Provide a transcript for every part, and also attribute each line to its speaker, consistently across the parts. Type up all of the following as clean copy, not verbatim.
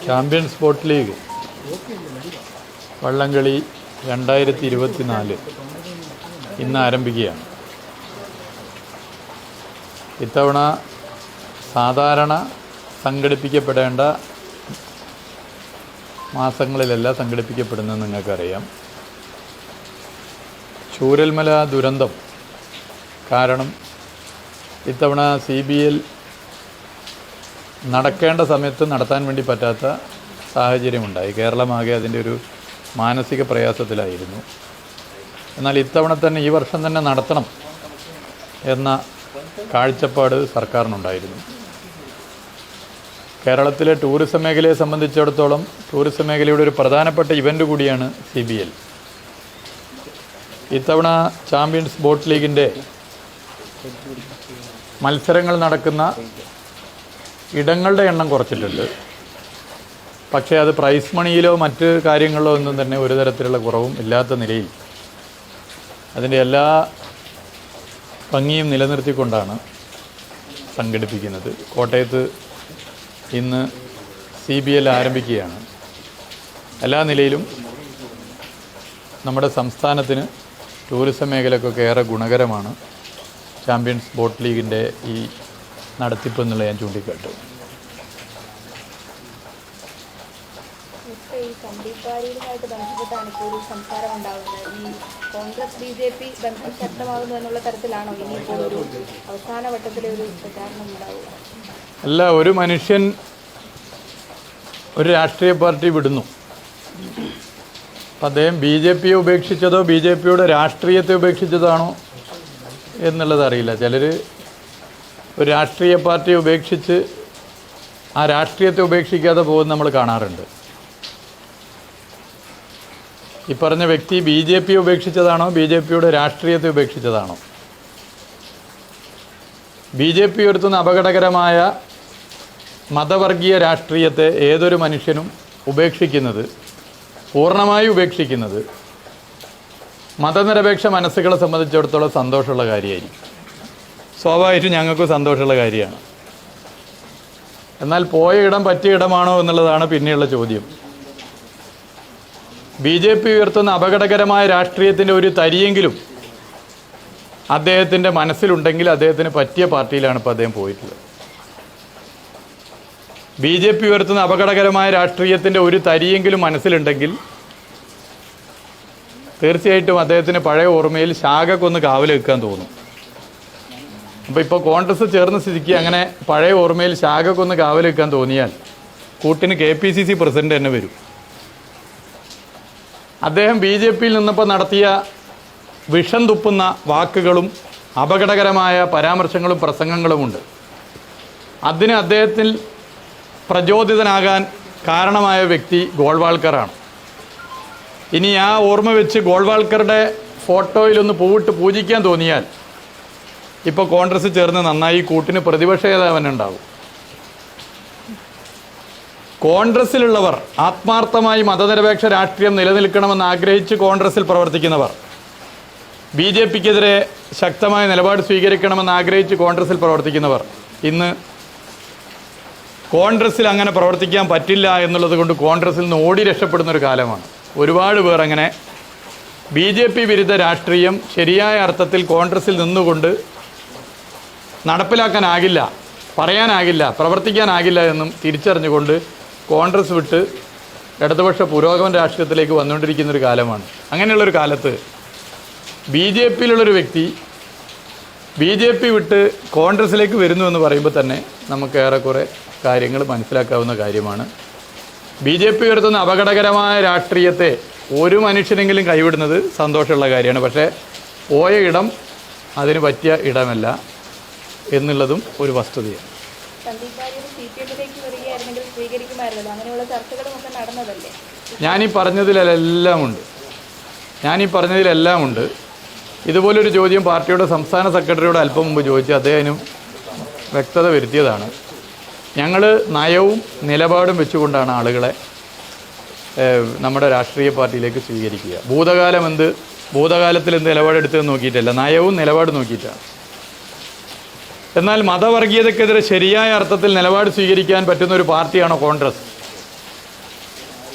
Speaker 1: Champions boat league വള്ളംകളി 2024 ഇന്ന് ആരംഭിക്കുകയാണ്. ഇത്തവണ സാധാരണ സംഘടിപ്പിക്കപ്പെടേണ്ട മാസങ്ങളിലല്ല സംഘടിപ്പിക്കപ്പെടുന്നതെന്ന് നിങ്ങൾക്കറിയാം. ചൂരൽമല ദുരന്തം കാരണം ഇത്തവണ CBL നടക്കേണ്ട സമയത്ത് നടത്താൻ വേണ്ടി പറ്റാത്ത സാഹചര്യമുണ്ടായി. കേരളമാകെ അതിൻ്റെ ഒരു മാനസിക പ്രയാസത്തിലായിരുന്നു. എന്നാൽ ഇത്തവണ തന്നെ ഈ വർഷം തന്നെ നടത്തണം എന്ന കാഴ്ചപ്പാട് സർക്കാരിനുണ്ടായിരുന്നു. കേരളത്തിലെ ടൂറിസം മേഖലയെ സംബന്ധിച്ചിടത്തോളം ടൂറിസം മേഖലയുടെ ഒരു പ്രധാനപ്പെട്ട ഇവൻ്റ് കൂടിയാണ് CBL. ഇത്തവണ ചാമ്പ്യൻസ് ബോട്ട് ലീഗിൻ്റെ മത്സരങ്ങൾ നടക്കുന്ന ഇടങ്ങളുടെ എണ്ണം കുറച്ചിട്ടുണ്ട്. പക്ഷേ അത് പ്രൈസ് മണിയിലോ മറ്റ് കാര്യങ്ങളിലോ ഒന്നും തന്നെ ഒരു തരത്തിലുള്ള കുറവും ഇല്ലാത്ത നിലയിൽ അതിൻ്റെ എല്ലാ ഭംഗിയും നിലനിർത്തിക്കൊണ്ടാണ് സംഘടിപ്പിക്കുന്നത്. കോട്ടയത്ത് ഇന്ന് CBL ആരംഭിക്കുകയാണ്. എല്ലാ നിലയിലും നമ്മുടെ സംസ്ഥാനത്തിന് ടൂറിസം മേഖലക്കൊക്കെ ഏറെ ഗുണകരമാണ് ചാമ്പ്യൻസ് ബോട്ട് ലീഗിൻ്റെ ഈ നടത്തിപ്പ് എന്നുള്ള ഞാൻ ചൂണ്ടിക്കാട്ടും.
Speaker 2: ഈ കണ്ടിപ്പാരിയുമായിട്ട് ബന്ധപ്പെട്ടാണ് ഇപ്പോൾ ഒരു സംസാരം ഉണ്ടാകുന്നത്. ഈ കോൺഗ്രസ് BJP ബന്ധം ശക്തമാകുന്നു എന്നുള്ള തരത്തിലാണോ ഇനിയിപ്പോൾ ഒരു അവസാന വട്ടത്തിലെ ഒരു പ്രചാരണം ഉണ്ടാവുക?
Speaker 1: അല്ല, ഒരു മനുഷ്യൻ ഒരു രാഷ്ട്രീയ പാർട്ടി വിടുന്നു, അദ്ദേഹം BJPയെ ഉപേക്ഷിച്ചതോ BJPയുടെ രാഷ്ട്രീയത്തെ ഉപേക്ഷിച്ചതാണോ എന്നുള്ളത് അറിയില്ല. ചിലർ ഒരു രാഷ്ട്രീയ പാർട്ടിയെ ഉപേക്ഷിച്ച് ആ രാഷ്ട്രീയത്തെ ഉപേക്ഷിക്കാതെ പോകുന്നത് നമ്മൾ കാണാറുണ്ട്. ഈ പറഞ്ഞ വ്യക്തി BJPയെ ഉപേക്ഷിച്ചതാണോ BJPയുടെ രാഷ്ട്രീയത്തെ ഉപേക്ഷിച്ചതാണോ? BJP ഉയർത്തുന്ന അപകടകരമായ മതവർഗീയ രാഷ്ട്രീയത്തെ ഏതൊരു മനുഷ്യനും ഉപേക്ഷിക്കുന്നത്, പൂർണ്ണമായി ഉപേക്ഷിക്കുന്നത് മതനിരപേക്ഷ മനസ്സുകളെ സംബന്ധിച്ചിടത്തോളം സന്തോഷമുള്ള കാര്യമായിരിക്കും. സ്വാഭാവികമായിട്ടും ഞങ്ങൾക്ക് സന്തോഷമുള്ള കാര്യമാണ്. എന്നാൽ പോയ ഇടം പറ്റിയ ഇടമാണോ എന്നുള്ളതാണ് പിന്നെയുള്ള ചോദ്യം. BJP ഉയർത്തുന്ന അപകടകരമായ രാഷ്ട്രീയത്തിൻ്റെ ഒരു തരിയെങ്കിലും അദ്ദേഹത്തിൻ്റെ മനസ്സിലുണ്ടെങ്കിൽ അദ്ദേഹത്തിന് പറ്റിയ പാർട്ടിയിലാണ് ഇപ്പോൾ അദ്ദേഹം പോയിട്ടുള്ളത്. BJP ഉയർത്തുന്ന അപകടകരമായ രാഷ്ട്രീയത്തിൻ്റെ ഒരു തരിയെങ്കിലും മനസ്സിലുണ്ടെങ്കിൽ തീർച്ചയായിട്ടും അദ്ദേഹത്തിന് പഴയ ഓർമ്മയിൽ ശാഖക്കൊന്ന് കാവൽ വെക്കാൻ തോന്നും. അപ്പോൾ ഇപ്പോൾ കോൺഗ്രസ് ചേർന്ന സ്ഥിതിക്ക് അങ്ങനെ പഴയ ഓർമ്മയിൽ ശാഖക്കൊന്ന് കാവൽ വെക്കാൻ തോന്നിയാൽ കൂട്ടിന് KPCC പ്രസിഡന്റ് തന്നെ വരും. അദ്ദേഹം BJPയിൽ നിന്നപ്പോൾ നടത്തിയ വിഷം തുപ്പുന്ന വാക്കുകളും അപകടകരമായ പരാമർശങ്ങളും പ്രസംഗങ്ങളുമുണ്ട്. അതിന് അദ്ദേഹത്തിൽ പ്രചോദിതനാകാൻ കാരണമായ വ്യക്തി ഗോൾവാൾക്കറാണ്. ഇനി ആ ഓർമ്മ വെച്ച് ഗോൾവാൾക്കറുടെ ഫോട്ടോയിലൊന്ന് പൂവിട്ട് പൂജിക്കാൻ തോന്നിയാൽ ഇപ്പോൾ കോൺഗ്രസ് ചേർന്ന് നന്നായി കൂട്ടിന് പ്രതിപക്ഷ നേതാവനുണ്ടാവും. കോൺഗ്രസ്സിലുള്ളവർ ആത്മാർത്ഥമായി മതനിരപേക്ഷ രാഷ്ട്രീയം നിലനിൽക്കണമെന്ന് ആഗ്രഹിച്ച് കോൺഗ്രസ്സിൽ പ്രവർത്തിക്കുന്നവർ, BJPക്കെതിരെ ശക്തമായ നിലപാട് സ്വീകരിക്കണമെന്ന് ആഗ്രഹിച്ച് കോൺഗ്രസ്സിൽ പ്രവർത്തിക്കുന്നവർ ഇന്ന് കോൺഗ്രസ്സിൽ അങ്ങനെ പ്രവർത്തിക്കാൻ പറ്റില്ല എന്നുള്ളത് കൊണ്ട് കോൺഗ്രസ്സിൽ നിന്ന് ഓടി രക്ഷപ്പെടുന്നൊരു കാലമാണ്. ഒരുപാട് പേർ അങ്ങനെ BJP വിരുദ്ധ രാഷ്ട്രീയം ശരിയായ അർത്ഥത്തിൽ കോൺഗ്രസ്സിൽ നിന്നുകൊണ്ട് നടപ്പിലാക്കാനാകില്ല, പറയാനാകില്ല, പ്രവർത്തിക്കാനാകില്ല എന്നും തിരിച്ചറിഞ്ഞുകൊണ്ട് കോൺഗ്രസ് വിട്ട് ഇടതുപക്ഷ പുരോഗമന രാഷ്ട്രീയത്തിലേക്ക് വന്നുകൊണ്ടിരിക്കുന്നൊരു കാലമാണ്. അങ്ങനെയുള്ളൊരു കാലത്ത് BJPയിലുള്ളൊരു വ്യക്തി BJP വിട്ട് കോൺഗ്രസ്സിലേക്ക് വരുന്നു എന്ന് പറയുമ്പോൾ തന്നെ നമുക്ക് ഏറെക്കുറെ കാര്യങ്ങൾ മനസ്സിലാക്കാവുന്ന കാര്യമാണ്. BJP ഉയർത്തുന്ന അപകടകരമായ രാഷ്ട്രീയത്തെ ഒരു മനുഷ്യനെങ്കിലും കൈവിടുന്നത് സന്തോഷമുള്ള കാര്യമാണ്. പക്ഷേ പോയ ഇടം അതിന് പറ്റിയ ഇടമല്ല എന്നുള്ളതും ഒരു വസ്തുതയാണ്. ഞാനീ പറഞ്ഞതിലെല്ലാം ഉണ്ട്. ഇതുപോലൊരു ചോദ്യം പാർട്ടിയുടെ സംസ്ഥാന സെക്രട്ടറിയോട് അല്പം മുമ്പ് ചോദിച്ച് അദ്ദേഹം വ്യക്തത വരുത്തിയതാണ്. ഞങ്ങൾ നയവും നിലപാടും വെച്ചുകൊണ്ടാണ് ആളുകളെ നമ്മുടെ രാഷ്ട്രീയ പാർട്ടിയിലേക്ക് സ്വീകരിക്കുക. ഭൂതകാലത്തിൽ എന്ത് നിലപാടെടുത്തതെന്ന് നോക്കിയിട്ടല്ല, നയവും നിലപാടും നോക്കിയിട്ടാണ്. എന്നാൽ മതവർഗീയതയ്ക്കെതിരെ ശരിയായ അർത്ഥത്തിൽ നിലപാട് സ്വീകരിക്കാൻ പറ്റുന്ന ഒരു പാർട്ടിയാണോ കോൺഗ്രസ്?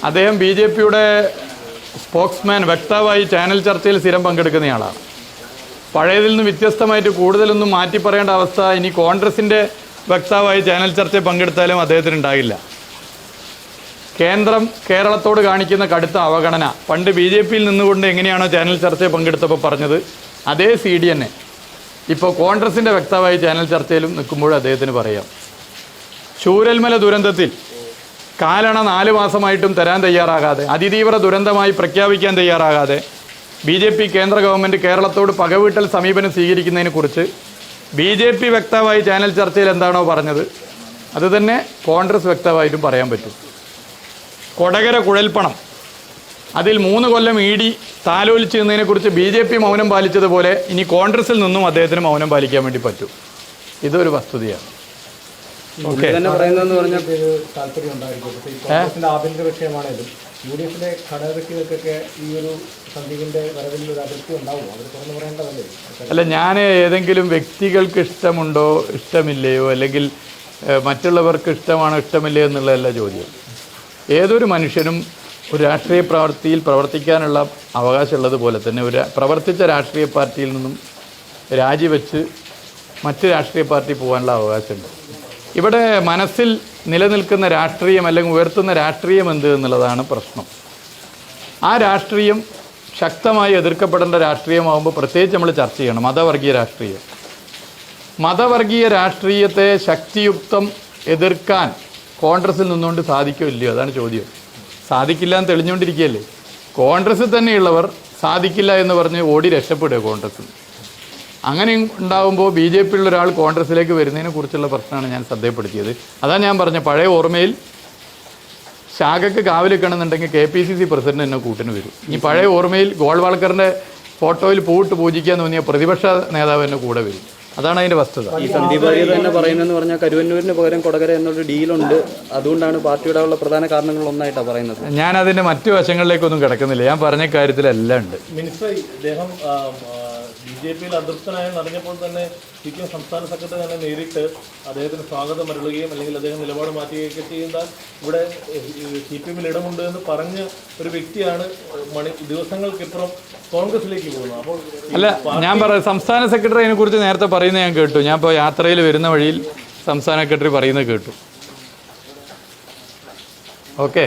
Speaker 1: അദ്ദേഹം BJPയുടെ സ്പോക്സ്മാൻ, വക്താവായി ചാനൽ ചർച്ചയിൽ സ്ഥിരം പങ്കെടുക്കുന്നയാളാണ്. പഴയതിൽ നിന്ന് വ്യത്യസ്തമായിട്ട് കൂടുതലൊന്നും മാറ്റി പറയേണ്ട അവസ്ഥ ഇനി കോൺഗ്രസിൻ്റെ വക്താവായി ചാനൽ ചർച്ചയിൽ പങ്കെടുത്താലും അദ്ദേഹത്തിന് ഉണ്ടാകില്ല. കേന്ദ്രം കേരളത്തോട് കാണിക്കുന്ന കടുത്ത അവഗണന പണ്ട് BJPയിൽ നിന്നുകൊണ്ട് എങ്ങനെയാണോ ചാനൽ ചർച്ചയിൽ പങ്കെടുത്തപ്പോൾ പറഞ്ഞത്, അതേ CD തന്നെ ഇപ്പോൾ കോൺഗ്രസിൻ്റെ വക്താവായി ചാനൽ ചർച്ചയിലും നിൽക്കുമ്പോൾ അദ്ദേഹത്തിന് പറയാം. ചൂരൽമല ദുരന്തത്തിൽ കാലണ 4 മാസമായിട്ടും തരാൻ തയ്യാറാകാതെ, അതിതീവ്ര ദുരന്തമായി പ്രഖ്യാപിക്കാൻ തയ്യാറാകാതെ BJP കേന്ദ്ര ഗവൺമെൻറ് കേരളത്തോട് പകവീട്ടൽ സമീപനം സ്വീകരിക്കുന്നതിനെക്കുറിച്ച് BJP വക്താവായി ചാനൽ ചർച്ചയിൽ എന്താണോ പറഞ്ഞത് അത് തന്നെ കോൺഗ്രസ് വക്താവായിട്ടും പറയാൻ പറ്റും. കൊടകര കുഴൽപ്പണം, അതിൽ 3 കൊല്ലം ED താലോലിച്ച് നിന്നതിനെക്കുറിച്ച് BJP മൗനം പാലിച്ചതുപോലെ ഇനി കോൺഗ്രസിൽ നിന്നും അദ്ദേഹത്തിന് മൗനം പാലിക്കാൻ വേണ്ടി പറ്റും. ഇതൊരു വസ്തുതയാണ്. ഓക്കെ,
Speaker 3: താല്പര്യം ഉണ്ടായിരിക്കും. കോൺഗ്രസിന്റെ ആഭ്യന്തര വിഷയമാണെങ്കിലും UDFിലെ ഘടകകക്ഷികൾക്കൊക്കെ ഈ ഒരു സന്ദീപിന്റെ വരവിൽ ഒരു അതിർത്തി ഉണ്ടാവും, അവർ തുറന്നു പറയേണ്ടതല്ലേ?
Speaker 1: അല്ല, ഞാൻ ഏതെങ്കിലും വ്യക്തികൾക്ക് ഇഷ്ടമുണ്ടോ ഇഷ്ടമില്ലയോ, അല്ലെങ്കിൽ മറ്റുള്ളവർക്ക് ഇഷ്ടമാണോ ഇഷ്ടമില്ലയോ എന്നുള്ളതല്ല ചോദ്യം. ഏതൊരു മനുഷ്യനും ഒരു രാഷ്ട്രീയ പ്രവൃത്തിയിൽ പ്രവർത്തിക്കാനുള്ള അവകാശമുള്ളതുപോലെ തന്നെ പ്രവർത്തിച്ച രാഷ്ട്രീയ പാർട്ടിയിൽ നിന്നും രാജിവെച്ച് മറ്റ് രാഷ്ട്രീയ പാർട്ടി പോകാനുള്ള അവകാശമുണ്ട്. ഇവിടെ മനസ്സിൽ നിലനിൽക്കുന്ന രാഷ്ട്രീയം അല്ലെങ്കിൽ ഉയർത്തുന്ന രാഷ്ട്രീയം എന്ത് എന്നുള്ളതാണ് പ്രശ്നം. ആ രാഷ്ട്രീയം ശക്തമായി എതിർക്കപ്പെടേണ്ട രാഷ്ട്രീയമാകുമ്പോൾ പ്രത്യേകിച്ച് നമ്മൾ ചർച്ച ചെയ്യണം. മതവർഗീയ രാഷ്ട്രീയത്തെ ശക്തിയുക്തം എതിർക്കാൻ കോൺഗ്രസിൽ നിന്നുകൊണ്ട് സാധിക്കോ ഇല്ലയോ, അതാണ് ചോദ്യം. സാധിക്കില്ല എന്ന് തെളിഞ്ഞുകൊണ്ടിരിക്കുകയല്ലേ. കോൺഗ്രസ്സിൽ തന്നെയുള്ളവർ സാധിക്കില്ല എന്ന് പറഞ്ഞ് ഓടി രക്ഷപ്പെടുക കോൺഗ്രസ്സിൽ. അങ്ങനെ ഉണ്ടാകുമ്പോൾ BJPയിലുള്ള ഒരാൾ കോൺഗ്രസ്സിലേക്ക് വരുന്നതിനെ കുറിച്ചുള്ള പ്രശ്നമാണ് ഞാൻ ശ്രദ്ധപ്പെടുത്തിയത്. അതാണ് ഞാൻ പറഞ്ഞ പഴയ ഓർമ്മയിൽ ശാഖയ്ക്ക് കാവലിക്കണമെന്നുണ്ടെങ്കിൽ KPCC പ്രസിഡന്റ് എന്നെ കൂട്ടിന് വരും. ഈ പഴയ ഓർമ്മയിൽ ഗോൾവാൾക്കറിൻ്റെ ഫോട്ടോയിൽ പൂവിട്ട് പൂജിക്കാൻ തോന്നിയ പ്രതിപക്ഷ നേതാവ് എന്നെ കൂടെ വരും. അതാണ് അതിൻ്റെ വസ്തുത.
Speaker 4: ഈ സന്ദീപ് വാര്യർ തന്നെ പറയുന്നതെന്ന് പറഞ്ഞാൽ കരുവന്നൂരിന് പകരം കൊടകര എന്നൊരു ഡീലുണ്ട്, അതുകൊണ്ടാണ് പാർട്ടിയുടെ ഉള്ള പ്രധാന കാരണങ്ങളൊന്നായിട്ടാണ് പറയുന്നത്.
Speaker 1: ഞാൻ അതിൻ്റെ മറ്റു വശങ്ങളിലേക്കൊന്നും കിടക്കുന്നില്ല. ഞാൻ പറഞ്ഞ കാര്യത്തിലെല്ലാം ഉണ്ട്.
Speaker 3: മിനിസ്റ്റർ, ഇദ്ദേഹം BJPയിൽ അതൃപ്തനായെന്ന് അറിഞ്ഞപ്പോൾ തന്നെ CPM സംസ്ഥാന സെക്രട്ടറി തന്നെ നേരിട്ട് അദ്ദേഹത്തിന് സ്വാഗതം അരുളുകയും അല്ലെങ്കിൽ അദ്ദേഹം നിലപാട് മാറ്റുകയൊക്കെ ചെയ്യുന്നാൽ ഇവിടെ CPMൽ ഇടമുണ്ട് എന്ന് പറഞ്ഞ ഒരു വ്യക്തിയാണ് ദിവസങ്ങൾക്കിപ്പുറം കോൺഗ്രസിലേക്ക് പോകുന്നത്. അപ്പോൾ
Speaker 1: അല്ല, ഞാൻ പറയാം, സംസ്ഥാന സെക്രട്ടറി അതിനെക്കുറിച്ച് നേരത്തെ പറയുന്നത് ഞാൻ കേട്ടു. ഞാൻ ഇപ്പോൾ യാത്രയിൽ വരുന്ന വഴിയിൽ സംസ്ഥാന സെക്രട്ടറി പറയുന്നത് കേട്ടു. ഓക്കെ.